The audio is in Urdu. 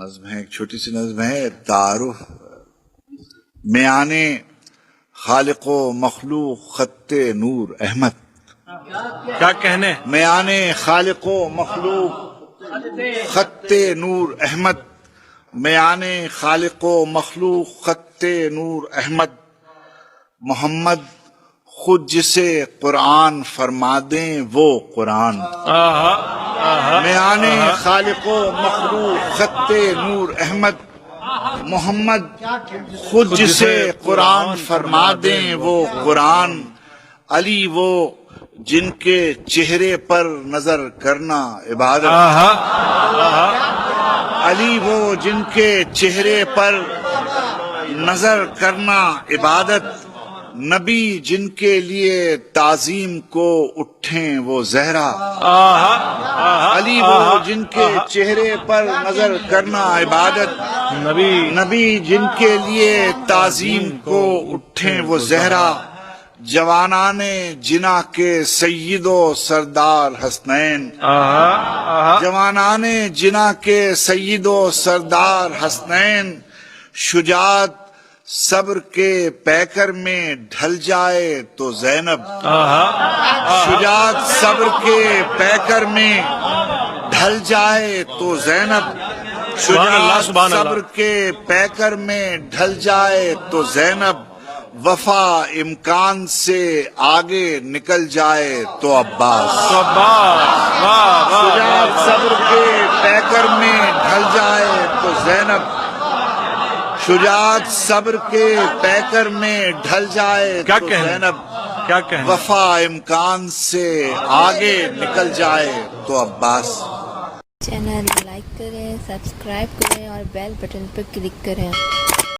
نظم ہے، ایک چھوٹی سی نظم ہے، تعارف میانے خالق و مخلوق خط نور احمد. کیا کہنے؟ میانے خالق و مخلوق خط نور احمد. میانے خالق و مخلوق خط نور احمد. محمد خود جسے قرآن فرما دیں وہ قرآن. میانے خالق و مخلوق خط نور احمد. محمد خود جسے قرآن فرما دیں وہ قرآن. علی وہ جن کے چہرے پر نظر کرنا عبادت. علی وہ جن کے چہرے پر نظر کرنا عبادت. نبی جن کے لیے تعظیم کو اٹھیں وہ زہرا. علی وہ جن کے چہرے پر نظر کرنا عبادت. نبی جن کے لیے تعظیم کو اٹھیں وہ زہرا. جوانان جنا کے سید و سردار حسنین. جوانان جنا کے سید و سردار حسنین. شجاعت صبر کے پیکر میں ڈھل جائے تو زینب. شجاعت صبر کے پیکر میں ڈھل جائے تو زینب. شجاعت صبر کے پیکر میں ڈھل جائے تو زینب. وفا امکان سے آگے نکل جائے تو عباس. شجاعت صبر کے پیکر میں ڈھل جائے تو زینب. شجاعت صبر کے پیکر میں ڈھل جائے تو زینب. کیا کہنے؟ وفا امکان سے آگے نکل جائے تو عباس. چینل لائک کریں، سبسکرائب کریں اور بیل بٹن پر کلک کریں.